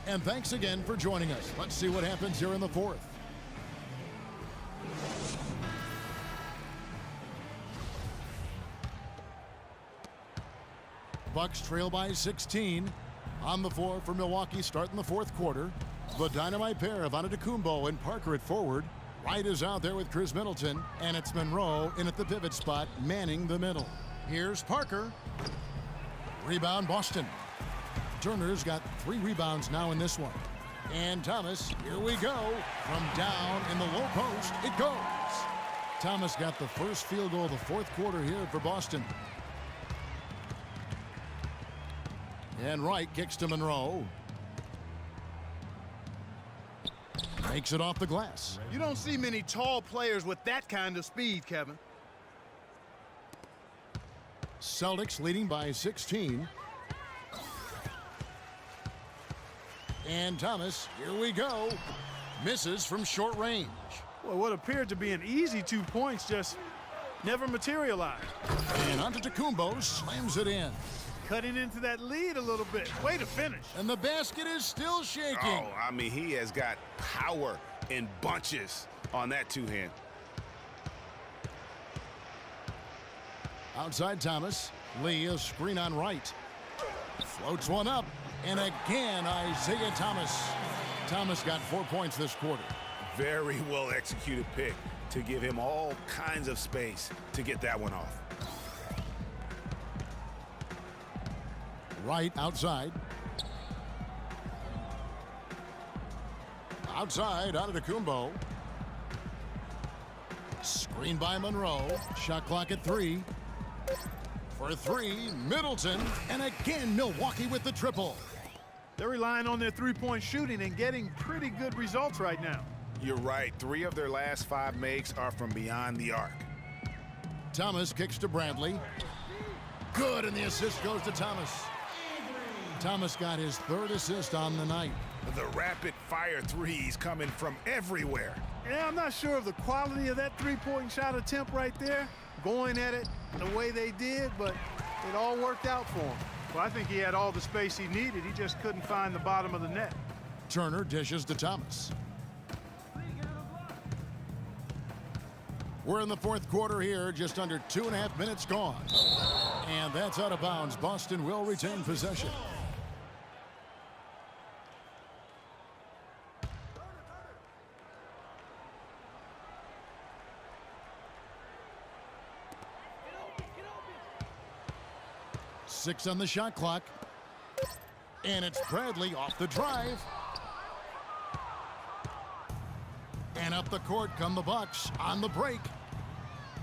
And thanks again for joining us. Let's see what happens here in the fourth. Bucks trail by 16. On the floor for Milwaukee starting the fourth quarter. The dynamite pair of Antetokounmpo and Parker at forward. Wright is out there with Chris Middleton, and it's Monroe in at the pivot spot, manning the middle. Here's Parker. Rebound Boston. Turner's got 3 rebounds now in this one. And Thomas, here we go. From down in the low post, it goes. Thomas got the first field goal of the fourth quarter here for Boston. And Wright kicks to Monroe. Makes it off the glass. You don't see many tall players with that kind of speed, Kevin. Celtics leading by 16. And Thomas, here we go. Misses from short range. Well, what appeared to be an easy 2 points just never materialized. And Antetokounmpo slams it in. Cutting into that lead a little bit. Way to finish. And the basket is still shaking. Oh, I mean, he has got power in bunches on that two-hand. Outside Thomas. Lee, a screen on Wright. Floats one up. And again, Isaiah Thomas. Thomas got 4 points this quarter. Very well executed pick to give him all kinds of space to get that one off. Wright outside. Outside, Antetokounmpo. Screen by Monroe. Shot clock at 3. For 3, Middleton. And again, Milwaukee with the triple. They're relying on their three-point shooting and getting pretty good results right now. You're right. 3 of their last 5 makes are from beyond the arc. Thomas kicks to Bradley. Good, and the assist goes to Thomas. Thomas got his 3rd assist on the night. The rapid-fire threes coming from everywhere. Yeah, I'm not sure of the quality of that three-point shot attempt right there, going at it the way they did, but it all worked out for him. Well, I think he had all the space he needed. He just couldn't find the bottom of the net. Turner dishes to Thomas. We're in the fourth quarter here, just under 2.5 minutes gone. And that's out of bounds. Boston will retain possession. Six on the shot clock. And it's Bradley off the drive. And up the court come the Bucks on the break.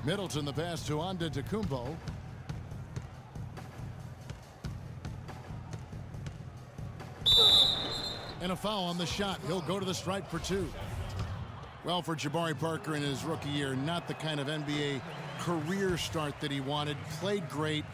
Middleton the pass to Antetokounmpo. And a foul on the shot. He'll go to the stripe for 2. Well, for Jabari Parker in his rookie year, not the kind of NBA career start that he wanted. Played great.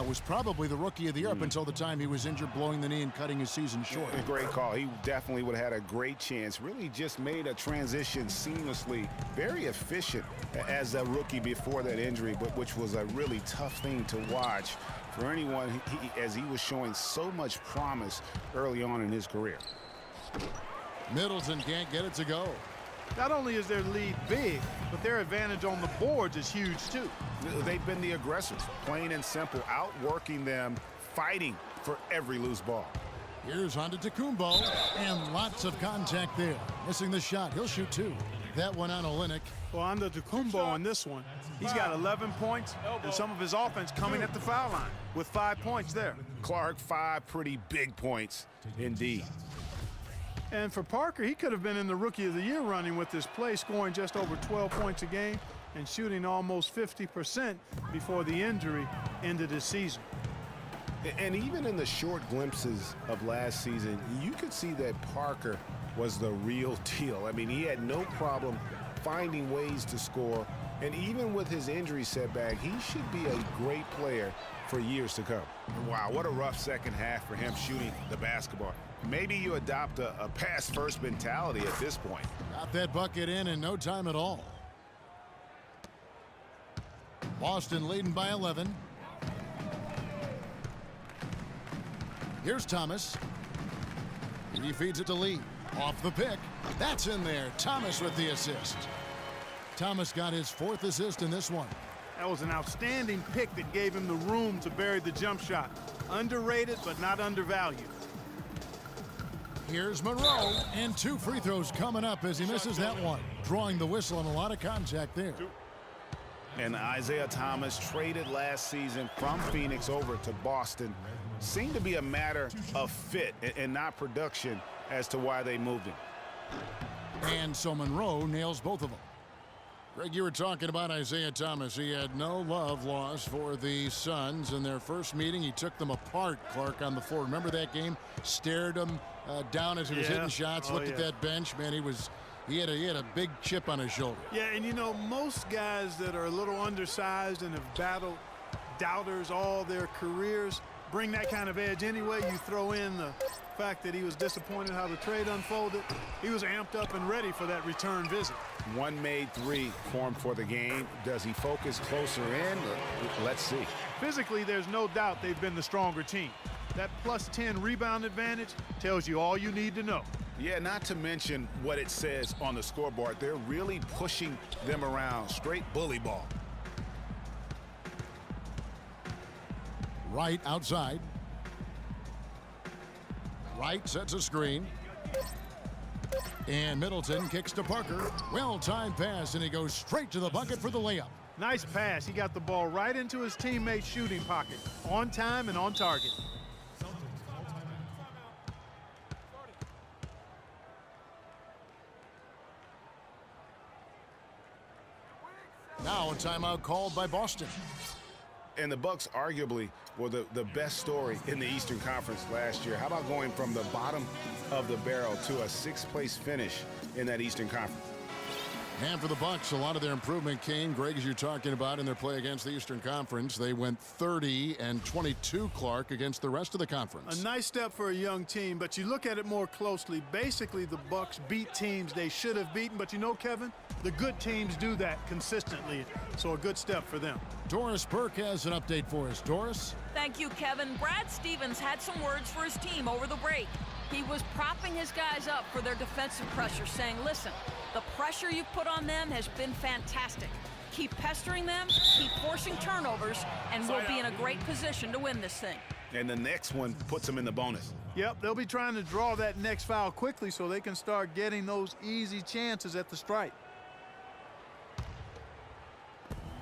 Was probably the rookie of the year up until the time he was injured, blowing the knee and cutting his season short. A great call. He definitely would have had a great chance. Really just made a transition seamlessly. Very efficient as a rookie before that injury, but which was a really tough thing to watch for anyone as he was showing so much promise early on in his career. Middleton can't get it to go. Not only is their lead big, but their advantage on the boards is huge too. They've been the aggressors, plain and simple, outworking them, fighting for every loose ball. Here's Antetokounmpo, and lots of contact there. Missing the shot. He'll shoot 2. That one on Olynyk. Well, Antetokounmpo on this one, he's got 11 points, and some of his offense coming at the foul line with 5 points there. Clark, 5 pretty big points indeed. And for Parker, he could have been in the Rookie of the Year running with this play, scoring just over 12 points a game and shooting almost 50% before the injury ended his season. And even in the short glimpses of last season, you could see that Parker was the real deal. I mean, he had no problem finding ways to score. And even with his injury setback, he should be a great player for years to come. Wow, what a rough second half for him shooting the basketball. Maybe you adopt a pass-first mentality at this point. Got that bucket in no time at all. Boston leading by 11. Here's Thomas. He feeds it to Lee. Off the pick. That's in there. Thomas with the assist. Thomas got his 4th assist in this one. That was an outstanding pick that gave him the room to bury the jump shot. Underrated, but not undervalued. Here's Monroe, and 2 free throws coming up as he misses that one. Drawing the whistle and a lot of contact there. And Isaiah Thomas, traded last season from Phoenix over to Boston, seemed to be a matter of fit and not production as to why they moved him. And so Monroe nails both of them. Greg, you were talking about Isaiah Thomas. He had no love lost for the Suns. In their first meeting, he took them apart, Clark, on the floor. Remember that game? Stared him down as he was hitting shots, looked at that bench. Man, he had a big chip on his shoulder. Yeah, and you know, most guys that are a little undersized and have battled doubters all their careers bring that kind of edge anyway. You throw in the fact that he was disappointed how the trade unfolded. He was amped up and ready for that return visit. One made 3 formed for the game. Does he focus closer in? Let's see. Physically, there's no doubt they've been the stronger team. That +10 rebound advantage tells you all you need to know. Yeah, not to mention what it says on the scoreboard. They're really pushing them around. Straight bully ball. Wright outside. Wright sets a screen. And Middleton kicks to Parker. Well-timed pass, and he goes straight to the bucket for the layup. Nice pass. He got the ball right into his teammate's shooting pocket. On time and on target. Now a timeout called by Boston. And the Bucks arguably were the best story in the Eastern Conference last year. How about going from the bottom of the barrel to a 6th-place finish in that Eastern Conference? And for the Bucks, a lot of their improvement came, Greg, as you're talking about, in their play against the Eastern Conference. They went 30-22, Clark, against the rest of the conference. A nice step for a young team, but you look at it more closely. Basically, the Bucks beat teams they should have beaten, but you know, Kevin, the good teams do that consistently, so a good step for them. Doris Burke has an update for us. Doris? Thank you, Kevin. Brad Stevens had some words for his team over the break. He was propping his guys up for their defensive pressure, saying, listen, the pressure you put on them has been fantastic. Keep pestering them, keep forcing turnovers, and we'll be in a great position to win this thing. And the next one puts them in the bonus. Yep, they'll be trying to draw that next foul quickly so they can start getting those easy chances at the stripe.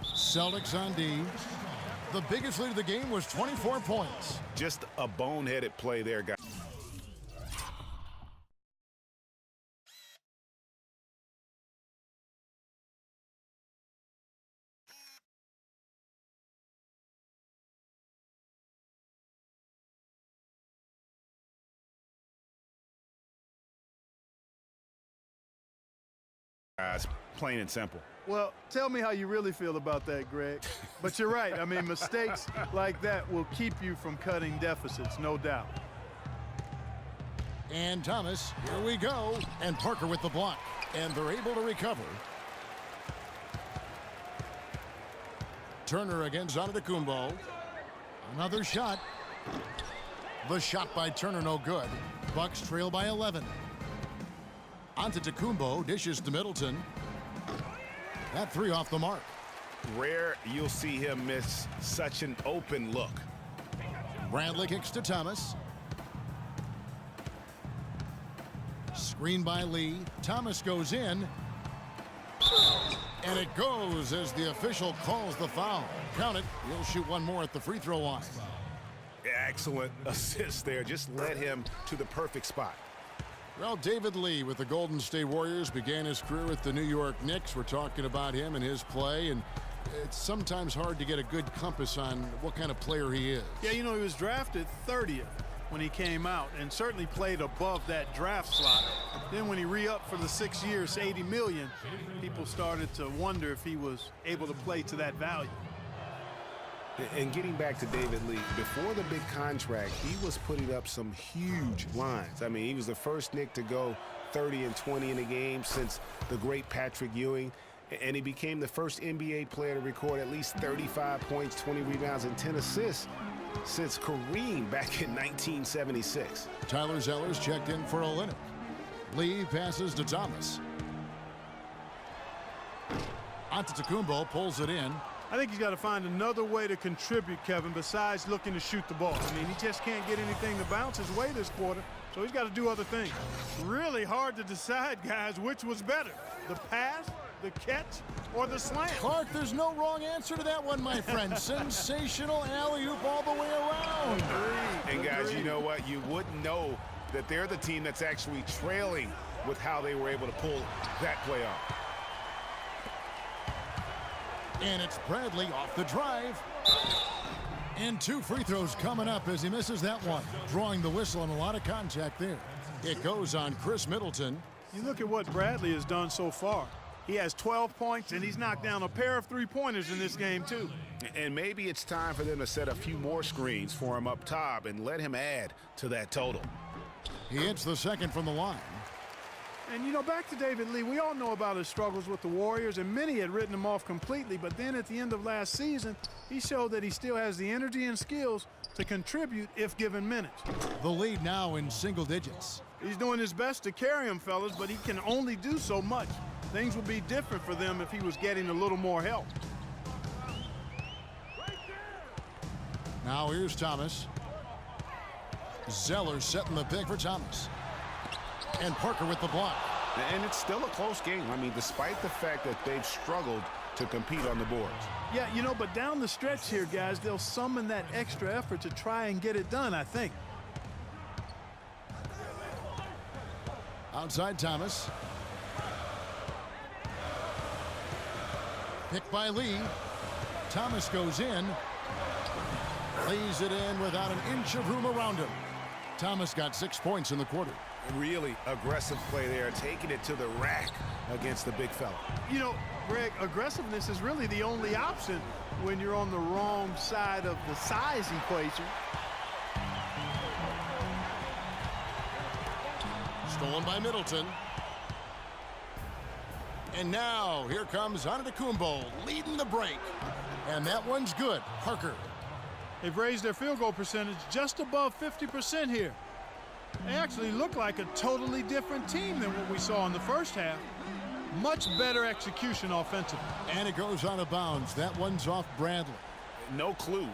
Celtics on D. The biggest lead of the game was 24 points. Just a boneheaded play there, guys. Plain and simple. Well, tell me how you really feel about that, Greg. But you're right. I mean, mistakes like that will keep you from cutting deficits, no doubt. And Thomas, here we go. And Parker with the block. And they're able to recover. Turner against Antetokounmpo. Another shot. The shot by Turner, no good. Bucks trail by 11. Antetokounmpo dishes to Middleton. That 3 off the mark. Rare you'll see him miss such an open look. Bradley kicks to Thomas. Screen by Lee. Thomas goes in. And it goes as the official calls the foul. Count it. He'll shoot one more at the free throw line. Excellent assist there. Just led him to the perfect spot. Well, David Lee with the Golden State Warriors began his career with the New York Knicks. We're talking about him and his play, and it's sometimes hard to get a good compass on what kind of player he is. Yeah, you know, he was drafted 30th when he came out and certainly played above that draft slot. Then when he re-upped for the 6 years, $80 million, people started to wonder if he was able to play to that value. And getting back to David Lee, before the big contract, he was putting up some huge lines. I mean, he was the first Knick to go 30 and 20 in a game since the great Patrick Ewing. And he became the first NBA player to record at least 35 points, 20 rebounds, and 10 assists since Kareem back in 1976. Tyler Zeller's checked in for Olynyk. Lee passes to Thomas. Antetokounmpo pulls it in. I think he's got to find another way to contribute, Kevin, besides looking to shoot the ball. I mean, he just can't get anything to bounce his way this quarter, so he's got to do other things. Really hard to decide, guys, which was better, the pass, the catch, or the slam. Clark, there's no wrong answer to that one, my friend. Sensational alley-oop all the way around. And guys, you know what? You wouldn't know that they're the team that's actually trailing with how they were able to pull that play off. And it's Bradley off the drive. And 2 free throws coming up as he misses that one. Drawing the whistle and a lot of contact there. It goes on Chris Middleton. You look at what Bradley has done so far. He has 12 points, and he's knocked down a pair of three-pointers in this game, too. And maybe it's time for them to set a few more screens for him up top and let him add to that total. He hits the second from the line. And, you know, back to David Lee, we all know about his struggles with the Warriors, and many had written him off completely, but then at the end of last season, he showed that he still has the energy and skills to contribute if given minutes. The lead now in single digits. He's doing his best to carry him, fellas, but he can only do so much. Things would be different for them if he was getting a little more help. Now here's Thomas. Zeller setting the pick for Thomas. And Parker with the block. And it's still a close game. I mean, despite the fact that they've struggled to compete on the boards. Yeah, you know, but down the stretch here, guys, they'll summon that extra effort to try and get it done, I think. Outside Thomas. Picked by Lee. Thomas goes in. Lays it in without an inch of room around him. Thomas got 6 points in the quarter. Really aggressive play there, taking it to the rack against the big fella. You know, Greg, aggressiveness is really the only option when you're on the wrong side of the size equation. Stolen by Middleton. And now here comes Antetokounmpo leading the break. And that one's good. Parker. They've raised their field goal percentage just above 50% here. They actually look like a totally different team than what we saw in the first half. Much better execution offensively. And it goes out of bounds. That one's off Bradley. No clue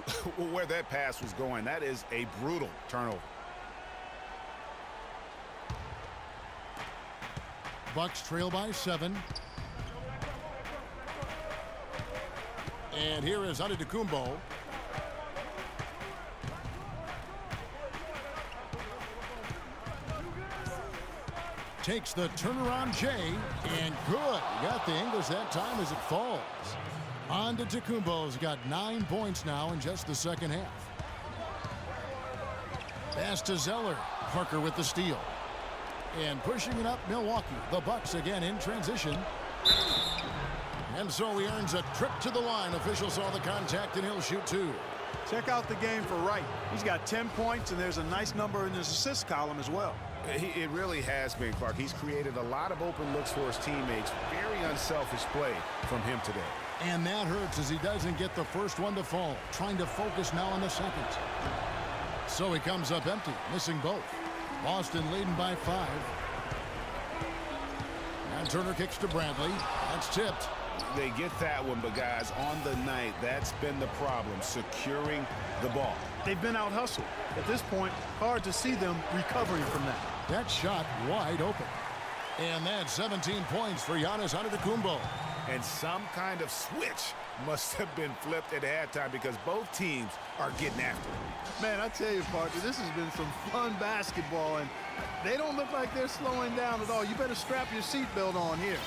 where that pass was going. That is a brutal turnover. Bucks trail by 7. And here is Antetokounmpo. Takes the turnaround J, and good. He got the English that time as it falls. Antetokounmpo's got 9 points now in just the second half. Pass to Zeller. Parker with the steal. And pushing it up, Milwaukee. The Bucks again in transition. And so he earns a trip to the line. Official saw the contact, and he'll shoot 2. Check out the game for Wright. He's got 10 points, and there's a nice number in his assist column as well. It really has been, Clark. He's created a lot of open looks for his teammates. Very unselfish play from him today. And that hurts as he doesn't get the first one to fall. Trying to focus now on the second. So he comes up empty, missing both. Boston leading by 5. And Turner kicks to Bradley. That's tipped. They get that one, but guys, on the night, that's been the problem, securing the ball. They've been out-hustled. At this point, hard to see them recovering from that. That shot wide open. And that's 17 points for Giannis Antetokounmpo. And some kind of switch must have been flipped at halftime because both teams are getting after it. Man, I tell you, Parker, this has been some fun basketball, and they don't look like they're slowing down at all. You better strap your seatbelt on here.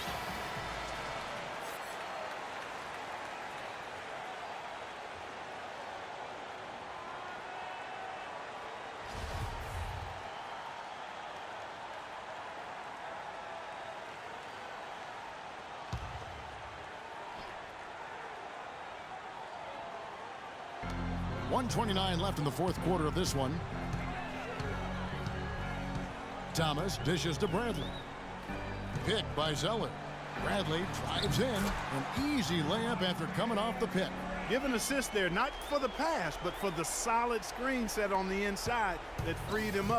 .129 left in the fourth quarter of this one. Thomas dishes to Bradley. Picked by Zeller. Bradley drives in. An easy layup after coming off the pick. Give an assist there, not for the pass, but for the solid screen set on the inside that freed him up.